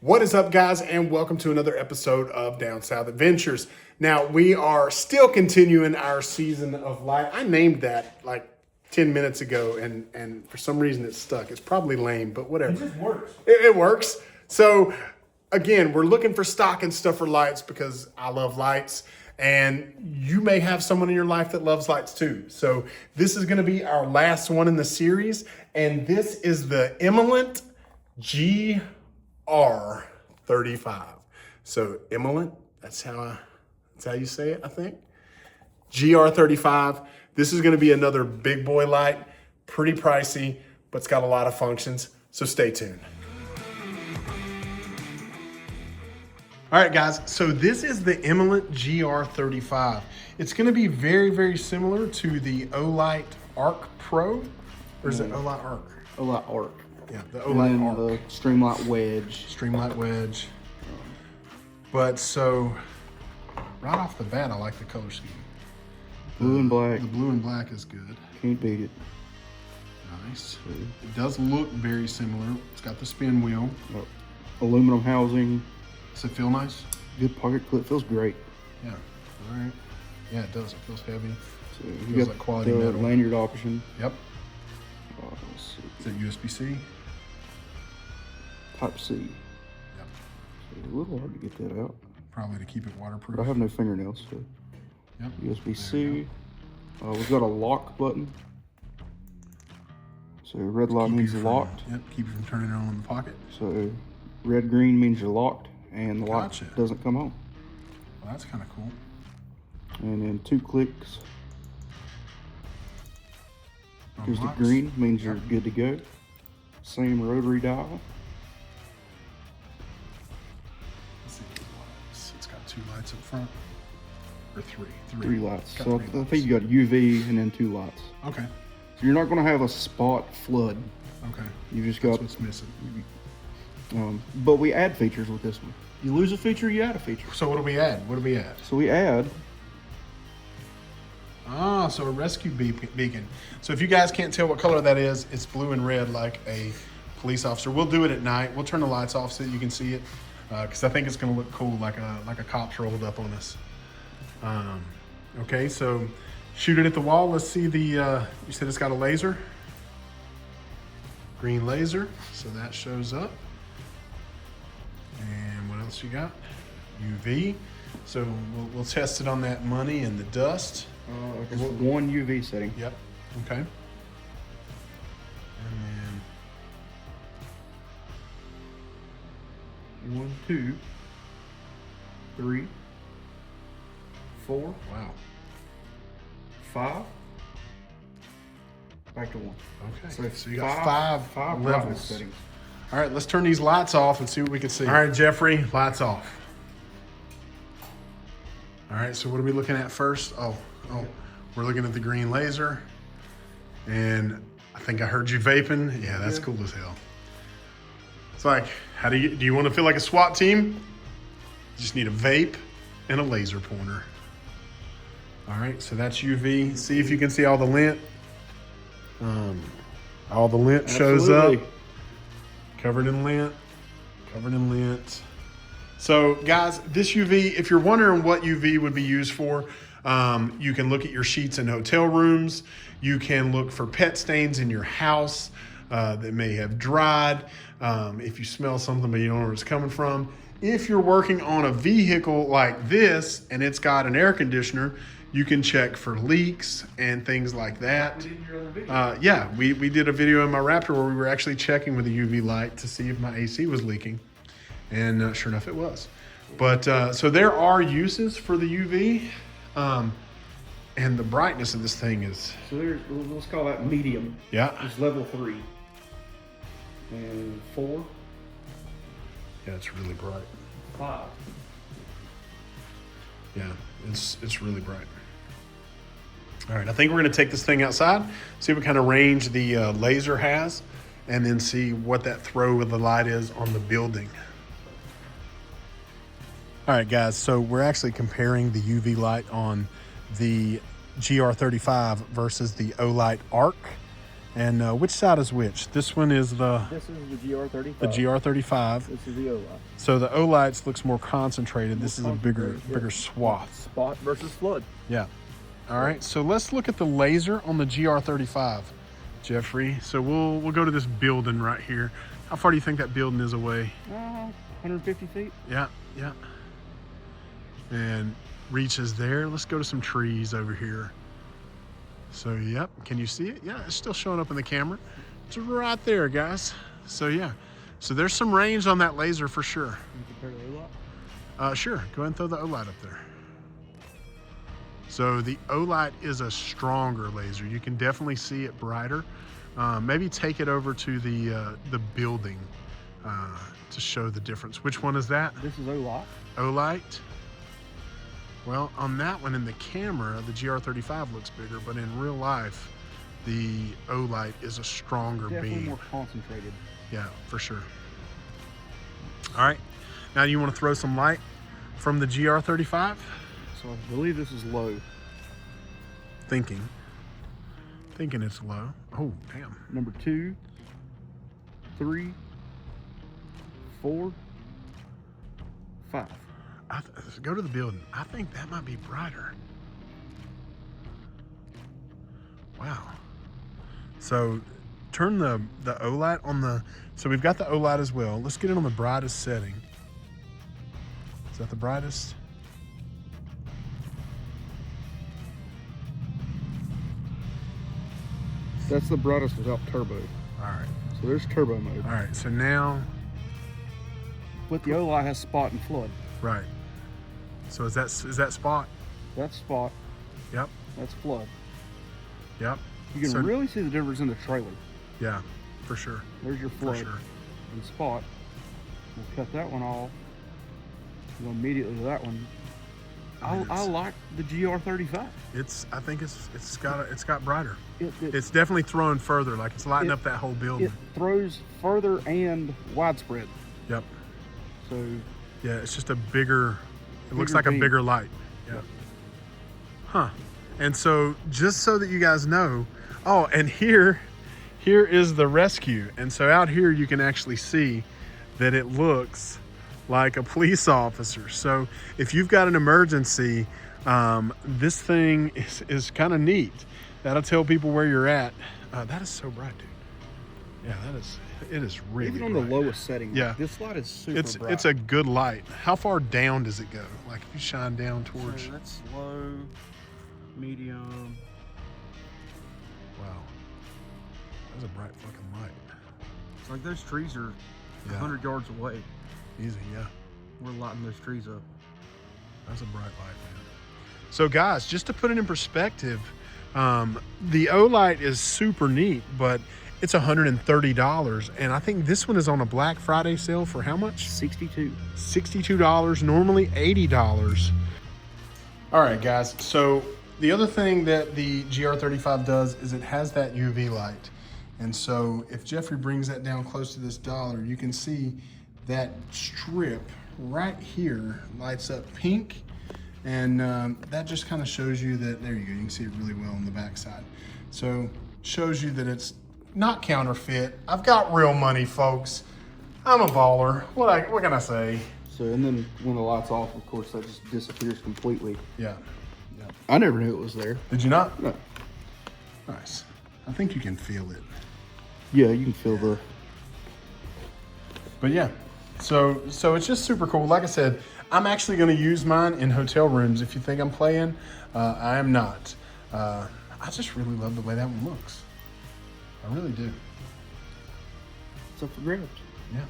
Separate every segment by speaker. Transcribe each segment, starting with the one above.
Speaker 1: What is up, guys, and welcome to another episode of Down South Adventures. Now, we are still continuing our season of light. I named that like 10 minutes ago, and for some reason it's stuck. It's probably lame, but whatever.
Speaker 2: It just works.
Speaker 1: It works. So, again, we're looking for stock and stuff for lights because I love lights, and you may have someone in your life that loves lights too. So, this is going to be our last one in the series, and this is the Imalent GR35. So Imalent, that's how you say it, I think. GR35. This is going to be another big boy light, pretty pricey, but it's got a lot of functions. So stay tuned. All right, guys. So this is the Imalent GR35. It's going to be very, very similar to the Olight Ark Pro, or is it Olight Ark?
Speaker 3: Olight Ark.
Speaker 1: Yeah, the Olight Ark.
Speaker 3: The Streamlight Wedge.
Speaker 1: Streamlight Wedge. But so, right off the bat, I like the color scheme.
Speaker 3: Blue and black.
Speaker 1: The blue and black is good.
Speaker 3: Can't beat it.
Speaker 1: Nice. It does look very similar. It's got the spin wheel.
Speaker 3: Aluminum housing.
Speaker 1: Does it feel nice?
Speaker 3: Good pocket clip. Feels great.
Speaker 1: Yeah. All right. Yeah, it does. It feels heavy.
Speaker 3: So you
Speaker 1: Feels
Speaker 3: got
Speaker 1: like quality
Speaker 3: the
Speaker 1: metal.
Speaker 3: lanyard option.
Speaker 1: Yep.
Speaker 3: Let's see.
Speaker 1: Is it USB-C?
Speaker 3: Type C.
Speaker 1: Yep.
Speaker 3: So a little hard to get that out.
Speaker 1: Probably to keep it waterproof.
Speaker 3: But I have no fingernails, so
Speaker 1: Yep.
Speaker 3: USB-C. We've got a lock button. So red light
Speaker 1: Keep
Speaker 3: means
Speaker 1: you
Speaker 3: locked.
Speaker 1: Yep. Keep you from turning it on in the pocket.
Speaker 3: So red green means you're locked, and the light
Speaker 1: Gotcha.
Speaker 3: doesn't come on.
Speaker 1: Well, that's kind of cool.
Speaker 3: And then 2 clicks. Here's the
Speaker 1: Unlocks.
Speaker 3: green, means you're good to go. Same rotary dial.
Speaker 1: Let's see the lights. It's got 2 lights up front. Or 3.
Speaker 3: 3 lights.
Speaker 1: Got
Speaker 3: So
Speaker 1: 3
Speaker 3: I
Speaker 1: lights.
Speaker 3: think you got UV and then 2 lights.
Speaker 1: Okay.
Speaker 3: So you're not going to have a spot flood.
Speaker 1: Okay.
Speaker 3: You just
Speaker 1: That's
Speaker 3: got.
Speaker 1: what's missing.
Speaker 3: But we add features with this one. You lose a feature, you add a feature.
Speaker 1: So what do we add? What do we add?
Speaker 3: So we add.
Speaker 1: Ah, so a rescue beacon. So if you guys can't tell what color that is, it's blue and red like a police officer. We'll do it at night. We'll turn the lights off so that you can see it, because I think it's going to look cool, like a cop's rolled up on us. Okay, so shoot it at the wall. Let's see the. You said it's got a laser. Green laser. So that shows up. And what else you got? UV. So we'll test it on that money and the dust.
Speaker 3: Just 1 UV setting.
Speaker 1: Yep. Okay. And then
Speaker 3: 1, 2, 3, 4,
Speaker 1: wow.
Speaker 3: 5. Back to 1.
Speaker 1: Okay. So you got five
Speaker 3: brightness
Speaker 1: levels.
Speaker 3: settings.
Speaker 1: All right, let's turn these lights off and see what we can see. All right, Jeffrey, lights off. All right, so what are we looking at first? Oh, we're looking at the green laser. And I think I heard you vaping. Yeah, that's cool as hell. It's like, do you want to feel like a SWAT team? You just need a vape and a laser pointer. All right, so that's UV. See if you can see all the lint. All the lint shows up.
Speaker 3: Absolutely.
Speaker 1: Covered in lint. Covered in lint. So guys, this UV, if you're wondering what UV would be used for, you can look at your sheets in hotel rooms. You can look for pet stains in your house that may have dried. If you smell something but you don't know where it's coming from. If you're working on a vehicle like this and it's got an air conditioner, you can check for leaks and things like that. Yeah, we did a video in my Raptor where we were actually checking with a UV light to see if my AC was leaking. And sure enough, it was. But so there are uses for the UV. And the brightness of this thing is...
Speaker 3: So let's call that medium.
Speaker 1: Yeah.
Speaker 3: It's level 3. And 4.
Speaker 1: Yeah, it's really bright.
Speaker 3: 5.
Speaker 1: Yeah, it's really bright. All right, I think we're gonna take this thing outside, see what kind of range the laser has, and then see what that throw of the light is on the building. All right, guys, so we're actually comparing the UV light on the GR35 versus the Olight Ark. And which side is which? This one is
Speaker 3: This is the GR35.
Speaker 1: the GR35.
Speaker 3: This is the Olight.
Speaker 1: So the Olights looks more concentrated. This is a bigger swath.
Speaker 3: Spot versus flood.
Speaker 1: Yeah. All right. So let's look at the laser on the GR35, Jeffrey. So we'll go to this building right here. How far do you think that building is away?
Speaker 3: 150 feet.
Speaker 1: Yeah. Yeah. And reaches there. Let's go to some trees over here. So, yep. Can you see it? Yeah, it's still showing up in the camera. It's right there, guys. So, yeah. So, there's some range on that laser for sure.
Speaker 3: Compare the Olight?
Speaker 1: Sure. Go ahead and throw the Olight up there. So, the Olight is a stronger laser. You can definitely see it brighter. Maybe take it over to the building to show the difference. Which one is that?
Speaker 3: This is Olight.
Speaker 1: Olight. Well, on that one in the camera, the GR35 looks bigger, but in real life, the Olight is a stronger
Speaker 3: Definitely
Speaker 1: beam.
Speaker 3: more concentrated.
Speaker 1: Yeah, for sure. All right, now you want to throw some light from the GR35?
Speaker 3: So I believe this is low.
Speaker 1: Thinking it's low. Oh, damn.
Speaker 3: Number 2, 3, 4, 5.
Speaker 1: Go to the building. I think that might be brighter. Wow. So turn the Olight on the, so we've got the Olight as well. Let's get it on the brightest setting. Is that the brightest?
Speaker 3: That's the brightest without turbo.
Speaker 1: All right.
Speaker 3: So there's turbo mode.
Speaker 1: All right. So now,
Speaker 3: But the Olight has spot and flood.
Speaker 1: right. So is that spot?
Speaker 3: That's spot.
Speaker 1: Yep.
Speaker 3: That's flood.
Speaker 1: Yep.
Speaker 3: You can
Speaker 1: So-
Speaker 3: really see the difference in the trailer.
Speaker 1: Yeah, for sure.
Speaker 3: There's your
Speaker 1: For
Speaker 3: flood
Speaker 1: sure.
Speaker 3: and spot. We'll cut that one off. Go immediately to that one. I like the GR35.
Speaker 1: I think it's got brighter.
Speaker 3: It
Speaker 1: It's definitely throwing further, like it's lighting
Speaker 3: It-
Speaker 1: up that whole building.
Speaker 3: it throws further and widespread.
Speaker 1: Yep.
Speaker 3: So
Speaker 1: Yeah, it's just a bigger, it looks
Speaker 3: Bigger
Speaker 1: like a
Speaker 3: beam.
Speaker 1: bigger light. Yeah. Huh. And so just so that you guys know, oh, and here is the rescue. And so out here you can actually see that it looks like a police officer. So if you've got an emergency, this thing is kind of neat. That'll tell people where you're at. That is so bright, dude. Yeah, it is really
Speaker 3: even on
Speaker 1: bright.
Speaker 3: the lowest setting,
Speaker 1: Yeah.
Speaker 3: this light is super bright.
Speaker 1: It's a good light. How far down does it go? Like if you shine down
Speaker 3: So
Speaker 1: towards,
Speaker 3: that's low, medium.
Speaker 1: wow, that's a bright fucking light.
Speaker 3: It's like those trees are
Speaker 1: Yeah.
Speaker 3: 100 yards away.
Speaker 1: Easy, yeah.
Speaker 3: We're lighting those trees up.
Speaker 1: That's a bright light, man. So guys, just to put it in perspective, the Olight is super neat, but it's $130. And I think this one is on a Black Friday sale for how much?
Speaker 3: 62.
Speaker 1: $62, normally $80. All right, guys. So the other thing that the GR35 does is it has that UV light. And so if Jeffrey brings that down close to this dollar, you can see that strip right here lights up pink. And that just kind of shows you that, there you go, you can see it really well on the backside. So shows you that it's not counterfeit. I've got real money, folks. I'm a baller. What can I say?
Speaker 3: So, and then when the light's off, of course, that just disappears completely.
Speaker 1: Yeah.
Speaker 3: I never knew it was there.
Speaker 1: Did you not?
Speaker 3: No.
Speaker 1: Nice. I think you can feel it.
Speaker 3: Yeah, you can feel the.
Speaker 1: But yeah, so it's just super cool. Like I said, I'm actually going to use mine in hotel rooms. If you think I'm playing, I am not. I just really love the way that one looks. I really do.
Speaker 3: It's up for grabs.
Speaker 1: Yeah.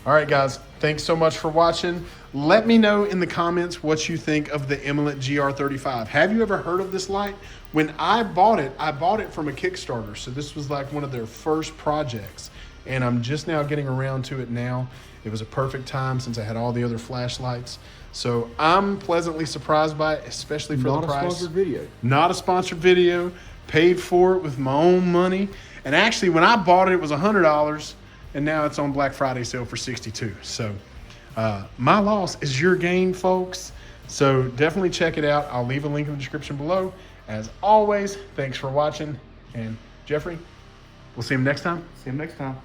Speaker 1: All right, guys. Thanks so much for watching. Let me know in the comments what you think of the Imalent GR35. Have you ever heard of this light? When I bought it from a Kickstarter. So this was like one of their first projects. And I'm just now getting around to it now. It was a perfect time since I had all the other flashlights. So I'm pleasantly surprised by it, especially for the price.
Speaker 3: Not a sponsored video.
Speaker 1: Not a sponsored video. Paid for it with my own money. And actually, when I bought it, it was $100. And now it's on Black Friday sale for $62. So my loss is your gain, folks. So definitely check it out. I'll leave a link in the description below. As always, thanks for watching, and Jeffrey, we'll see him next time.
Speaker 3: See him next time.